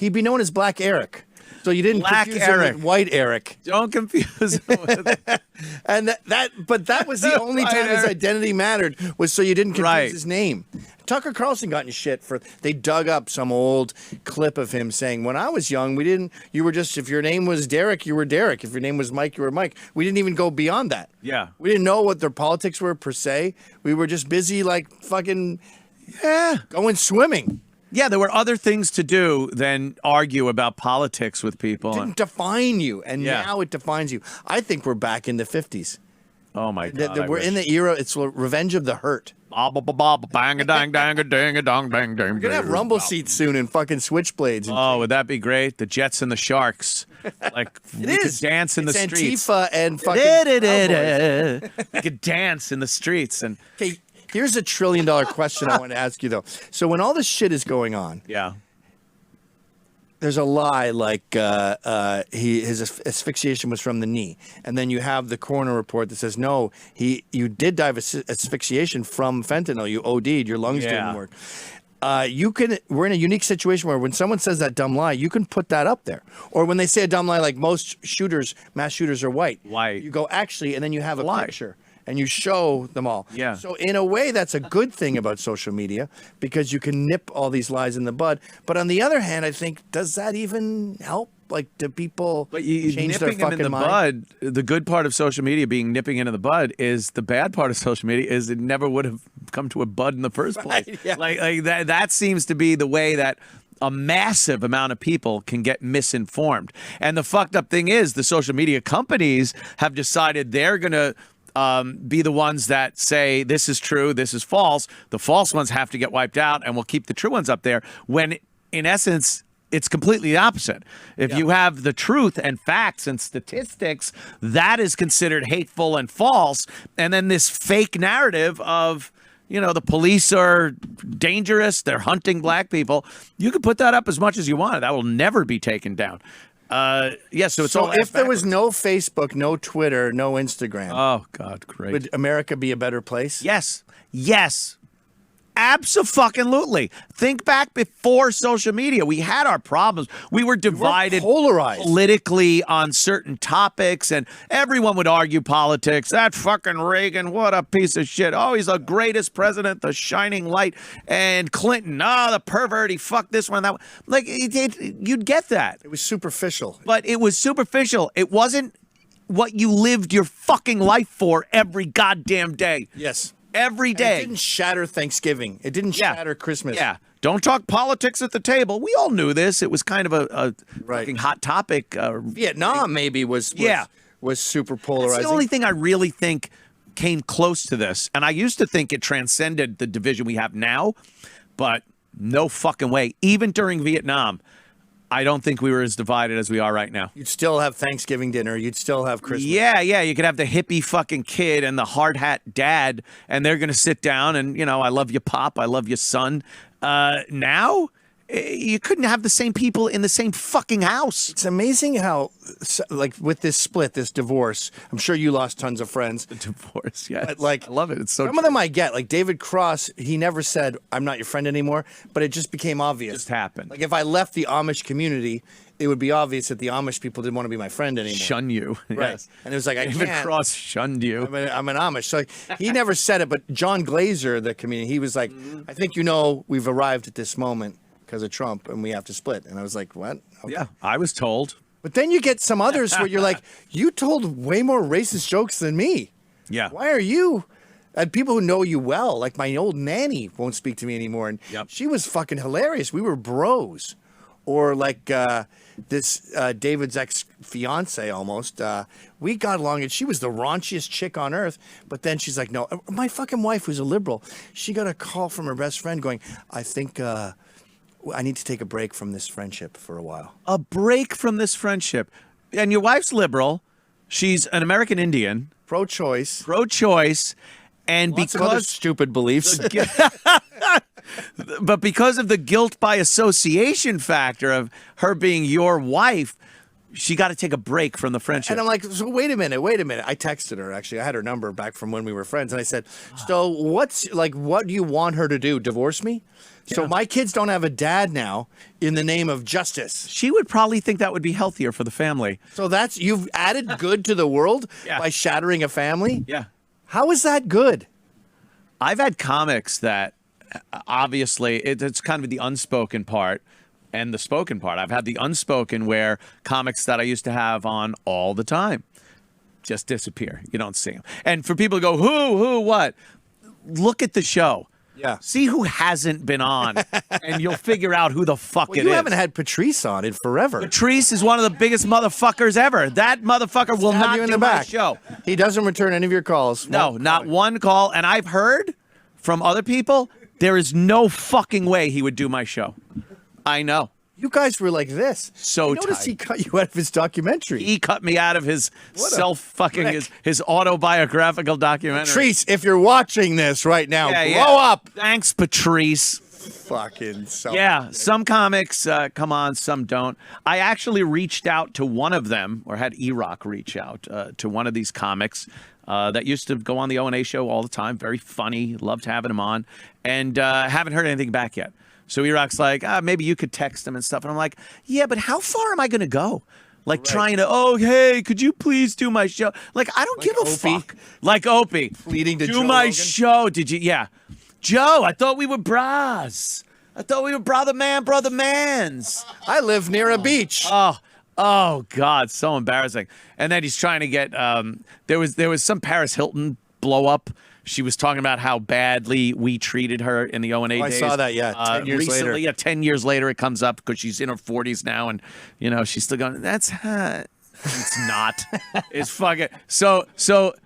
He'd be known as Black Eric. So you didn't Black confuse him Eric. with White Eric. Don't confuse him with And but that was the only time his identity mattered, was so you didn't confuse his name. Tucker Carlson got in shit for, they dug up some old clip of him saying, when I was young, you were just, if your name was Derek, you were Derek. If your name was Mike, you were Mike. We didn't even go beyond that. Yeah. We didn't know what their politics were per se. We were just busy like fucking, going swimming. Yeah, there were other things to do than argue about politics with people. It didn't define you, and now it defines you. I think we're back in the 50s. Oh, my God. We're in the era, it's revenge of the hurt. We're going to have rumble seats soon and fucking switchblades. Oh, would that be great? The Jets and the Sharks. Like, we could dance in the streets. Antifa and fucking We could dance in the streets. And okay, here's a $1 trillion question I want to ask you, though. So when all this shit is going on, there's a lie like his asphyxiation was from the knee, and then you have the coroner report that says no, you did die of asphyxiation from fentanyl. You OD'd, your lungs didn't work. We're in a unique situation where when someone says that dumb lie, you can put that up there. Or when they say a dumb lie, like most mass shooters are white. You go actually, and then you have a picture. And you show them all. Yeah. So in a way, that's a good thing about social media, because you can nip all these lies in the bud. But on the other hand, I think, does that even help? Like, do people change their fucking mind? Bud, the good part of social media being nipping into the bud is the bad part of social media is it never would have come to a bud in the first place. Yeah. Like that seems to be the way that a massive amount of people can get misinformed. And the fucked up thing is the social media companies have decided they're going to be the ones that say this is true, this is false. The false ones have to get wiped out, and we'll keep the true ones up there, when in essence it's completely the opposite. If you have the truth and facts and statistics, that is considered hateful and false. And then this fake narrative of, the police are dangerous, they're hunting black people, you can put that up as much as you want. That will never be taken down. So it's all if there was no Facebook, no Twitter, no Instagram. Oh, God, great. Would America be a better place? Yes. Yes. Abso-fucking-lutely. Think back before social media. We had our problems. We were divided, polarized politically on certain topics, and everyone would argue politics. That fucking Reagan, what a piece of shit. Oh, he's the greatest president, the shining light. And Clinton, the pervert, he fucked this one, that one. Like, you'd get that. It was superficial. But it was superficial. It wasn't what you lived your fucking life for every goddamn day. Yes. Every day. It didn't shatter Thanksgiving. It didn't shatter Christmas. Yeah. Don't talk politics at the table. We all knew this. It was kind of a fucking hot topic. Vietnam maybe was super polarizing. That's the only thing I really think came close to this. And I used to think it transcended the division we have now, but no fucking way. Even during Vietnam, I don't think we were as divided as we are right now. You'd still have Thanksgiving dinner. You'd still have Christmas. Yeah. You could have the hippie fucking kid and the hard hat dad, and they're going to sit down and, I love you, Pop. I love you, son. Now, you couldn't have the same people in the same fucking house. It's amazing how, like, with this split, this divorce, I'm sure you lost tons of friends. The divorce, yeah. Like, I love it. It's so some of them I get. Like David Cross, he never said, I'm not your friend anymore, but it just became obvious. It just happened. Like, if I left the Amish community, it would be obvious that the Amish people didn't want to be my friend anymore. Shun you. Right. Yes. And it was like, David Cross shunned you. I'm an Amish. So he never said it, but John Glazer, the comedian, he was like, I think we've arrived at this moment because of Trump, and we have to split. And I was like, what? Okay. Yeah, I was told. But then you get some others where you're like, you told way more racist jokes than me. Yeah. Why are you? And people who know you well, like my old nanny won't speak to me anymore. And she was fucking hilarious. We were bros. Or like this David's ex-fiance almost. We got along, and she was the raunchiest chick on earth. But then she's like, no, my fucking wife, who's a liberal, she got a call from her best friend going, I think I need to take a break from this friendship for a while. A break from this friendship. And your wife's liberal. She's an American Indian. Pro-choice. Pro-choice. And Lots of other stupid beliefs. But because of the guilt by association factor of her being your wife, she got to take a break from the friendship. And I'm like, so wait a minute. I texted her, actually. I had her number back from when we were friends. And I said, so what do you want her to do? Divorce me? Yeah. So my kids don't have a dad now in the name of justice. She would probably think that would be healthier for the family. So you've added good to the world by shattering a family? Yeah. How is that good? I've had comics that obviously it's kind of the unspoken part and the spoken part. I've had the unspoken where comics that I used to have on all the time just disappear. You don't see them. And for people to go, who, what? Look at the show. Yeah. See who hasn't been on, and you'll figure out who the fuck it is. You haven't had Patrice on in forever. Patrice is one of the biggest motherfuckers ever. That motherfucker will not do my show. He doesn't return any of your calls. No, not one call. And I've heard from other people, there is no fucking way he would do my show. I know. You guys were like this. So notice he cut you out of his documentary. He cut me out of his his autobiographical documentary. Patrice, if you're watching this right now, grow up. Thanks, Patrice. Fucking so. Yeah, some comics come on, some don't. I actually reached out to one of them, or had E-Rock reach out to one of these comics that used to go on the O&A show all the time. Very funny, loved having him on, and haven't heard anything back yet. So E-Rock's like, maybe you could text him and stuff. And I'm like, yeah, but how far am I going to go? Like trying to, hey, could you please do my show? Like, I don't give a fuck. Like Opie. Pleading to do my show. Did you? Yeah. Joe, I thought we were bras. I thought we were brother mans. I live near a beach. Oh, God, so embarrassing. And then he's trying to get, there was some Paris Hilton blow up. She was talking about how badly we treated her in the O&A days. I saw that, 10 years later. Yeah, 10 years later it comes up because she's in her 40s now, and, she's still going, that's hot. It's not. It's fucking... So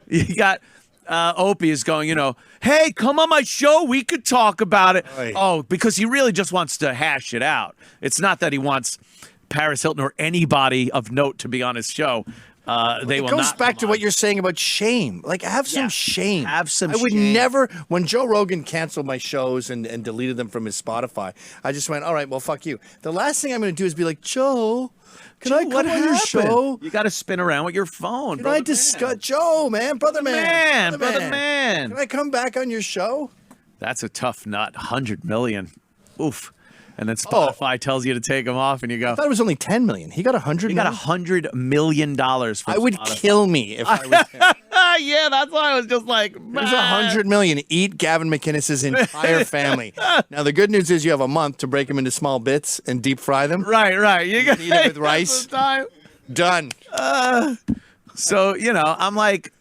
you got Opie is going, hey, come on my show. We could talk about it. Oy. Oh, because he really just wants to hash it out. It's not that he wants Paris Hilton or anybody of note to be on his show. It goes back to what you're saying about shame. Like, have some shame. Have some shame. I would never, when Joe Rogan canceled my shows and deleted them from his Spotify, I just went, all right, well, fuck you. The last thing I'm going to do is be like, Joe, can I come on your show? You got to spin around with your phone. Can I discuss, Joe, man, brother man. Can I come back on your show? That's a tough nut. 100 million. Oof. And then Spotify tells you to take them off, and you go. I thought it was only 10 million. He got 100 million? He got $100 million from I would Spotify. kill me if I was him. Yeah, that's why I was just like, there's 100 million. Eat Gavin McInnes' entire family. Now, the good news is you have a month to break them into small bits and deep fry them. Right. You can eat it with rice. Done. So, I'm like.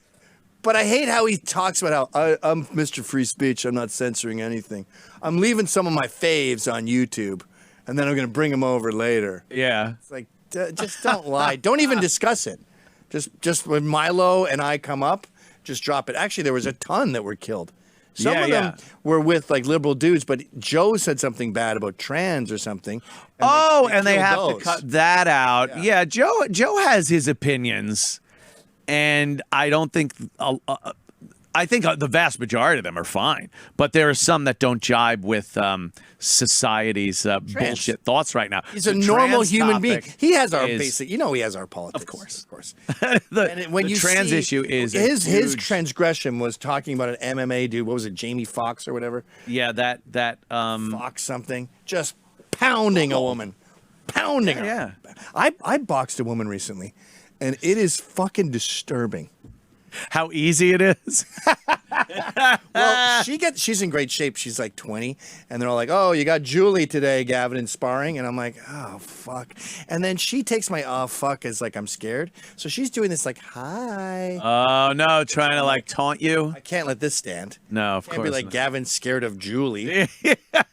But I hate how he talks about how I'm Mr. Free Speech. I'm not censoring anything. I'm leaving some of my faves on YouTube, and then I'm going to bring them over later. Yeah. It's like, just don't lie. Don't even discuss it. Just when Milo and I come up, just drop it. Actually, there was a ton that were killed. Some of them were with like liberal dudes, but Joe said something bad about trans or something. And they have to cut that out. Yeah, Joe has his opinions. And I don't think I think the vast majority of them are fine, but there are some that don't jibe with society's bullshit thoughts right now. He's a normal human being. He has our basic, he has our politics. Of course. When the trans issue is his transgression was talking about an MMA dude. What was it, Jamie Foxx or whatever? Yeah, that Fox something, just pounding a woman, pounding her. Yeah, I boxed a woman recently. And it is fucking disturbing. How easy it is. Well, she's in great shape. She's like 20. And they're all like, oh, you got Julie today, Gavin, in sparring. And I'm like, oh, fuck. And then she takes my oh, fuck as like I'm scared. So she's doing this like, hi. Oh, no, trying to like taunt you. I can't let this stand. No, of course. Can't be like Gavin's scared of Julie.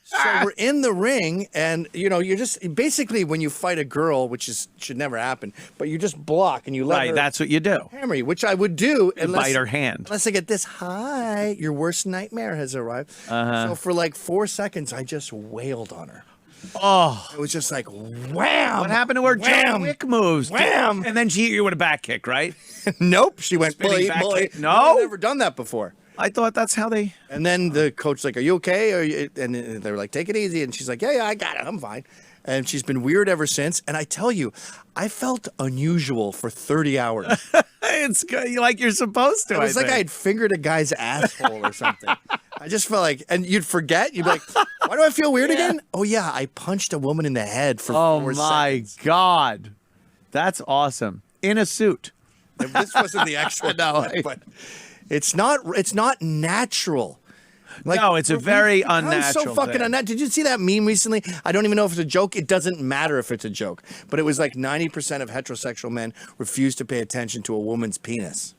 So we're in the ring, and you're just basically when you fight a girl, which should never happen, but you just block and you let her. That's what you do. Hammer you, which I would do bite her hand. Unless I get this hi, your worst nightmare has arrived. So for like 4 seconds, I just wailed on her. Oh, it was just like wham. What happened to her John Wick moves? Wham. And then she hit you with a back kick, right? Nope. She went spinning back kick. No, I've never done that before. I thought that's how they. And then the coach's like, "Are you okay?" And they were like, "Take it easy." And she's like, "Yeah, I got it. I'm fine." and she's been weird ever since. And I tell you, I felt unusual for 30 hours. It's like you're supposed to. It was like I had fingered a guy's asshole or something. I just felt like, and you'd forget. You'd be like, why do I feel weird again? Oh, yeah, I punched a woman in the head for 4 seconds. Oh, my God. That's awesome. In a suit. This wasn't the actual but it's not natural. Like, no, it's a very unnatural so fucking unnatural. Did you see that meme recently? I don't even know if it's a joke. It doesn't matter if it's a joke. But it was like 90% of heterosexual men refuse to pay attention to a woman's penis.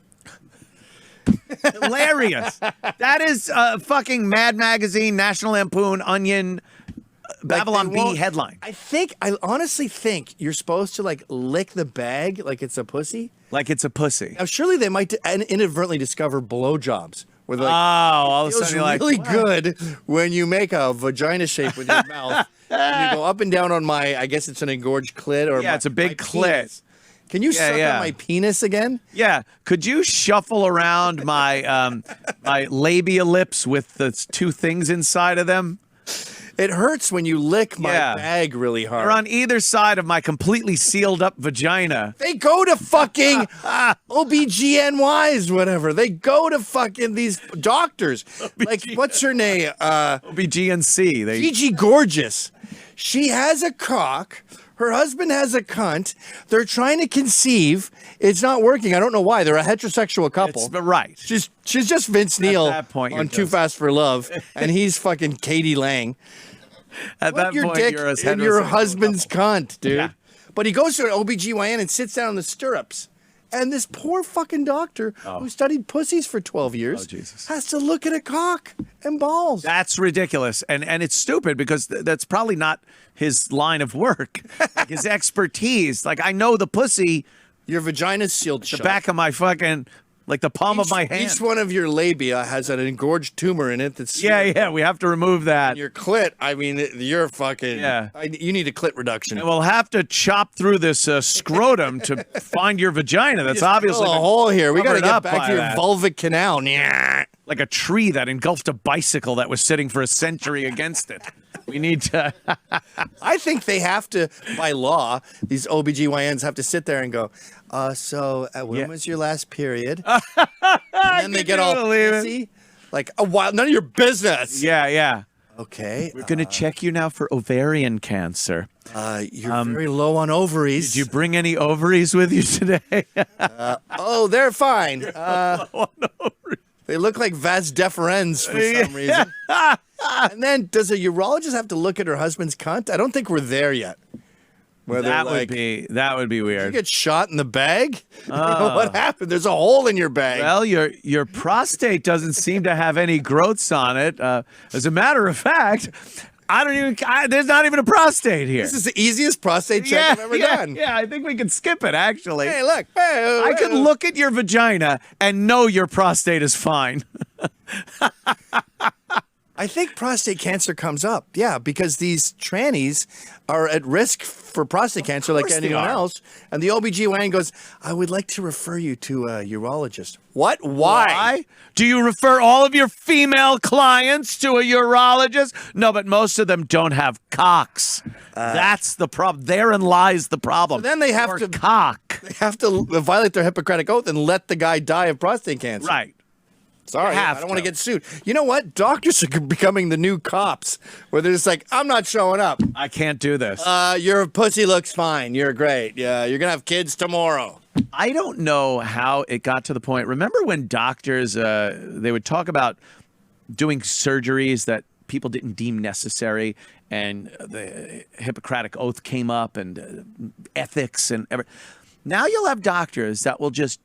Hilarious. That is fucking Mad Magazine, National Lampoon, Onion, Babylon Bee headline. I honestly think you're supposed to like lick the bag like it's a pussy. Like it's a pussy. Now, surely they might inadvertently discover blowjobs. Where like, all of a sudden you're like, really good when you make a vagina shape with your mouth and you go up and down on my, I guess it's an engorged clit or it's a big clit. Penis. Can you suck on my penis again? Yeah. Could you shuffle around my my labia lips with the 2 things inside of them? It hurts when you lick my bag really hard. Or on either side of my completely sealed up vagina. They go to fucking OBGNYs, whatever. They go to fucking these doctors. Like, what's her name? OBGNC. Gigi Gorgeous. She has a cock. Her husband has a cunt. They're trying to conceive. It's not working. I don't know why. They're a heterosexual couple. Right. She's just Vince Neil that point, on Too Fast for Love, and he's fucking Katie Lang. At that your point, dick you're a in your husband's couple. cunt, dude. Yeah. But he goes to an OBGYN and sits down in the stirrups. And this poor fucking doctor who studied pussies for 12 years has to look at a cock and balls. That's ridiculous. And it's stupid because that's probably not his line of work, like his expertise. Like, I know the pussy. Your vagina's sealed shut. The back of my fucking, like the palm of my hand. Each one of your labia has an engorged tumor in it that's... Yeah, we have to remove that. And your clit, I mean, you're fucking... Yeah. You need a clit reduction. And we'll have to chop through this scrotum to find your vagina. That's obviously... a hole here. We got to get back to your that. vulvic canal. Like a tree that engulfed a bicycle that was sitting for a century against it. We need to... I think they have to, by law, these OBGYNs have to sit there and go, when was your last period? And then they get all pissy. Like, a while, none of your business. Yeah. Okay. We're going to check you now for ovarian cancer. You're very low on ovaries. Did you bring any ovaries with you today? They're fine. Low on ovaries. They look like vas deferens for some reason. And then, does a urologist have to look at her husband's cunt? I don't think we're there yet. That would be weird. Did you get shot in the bag? What happened? There's a hole in your bag. Well, your prostate doesn't seem to have any growths on it. As a matter of fact, there's not even a prostate here. This is the easiest prostate check I've ever done. Yeah, I think we can skip it, actually. Hey, look. I can look at your vagina and know your prostate is fine. I think prostate cancer comes up, because these trannies are at risk for prostate cancer like anyone else. And the OBGYN goes, I would like to refer you to a urologist. What? Why? Do you refer all of your female clients to a urologist? No, but most of them don't have cocks. That's the problem. Therein lies the problem. So then they have to They have to violate their Hippocratic oath and let the guy die of prostate cancer. Right. Sorry, I don't want to get sued. You know what? Doctors are becoming the new cops, where they're just like, I'm not showing up. I can't do this. Your pussy looks fine. You're great. Yeah, you're going to have kids tomorrow. I don't know how it got to the point. Remember when doctors, they would talk about doing surgeries that people didn't deem necessary, and the Hippocratic oath came up, and ethics and everything. Now you'll have doctors that will just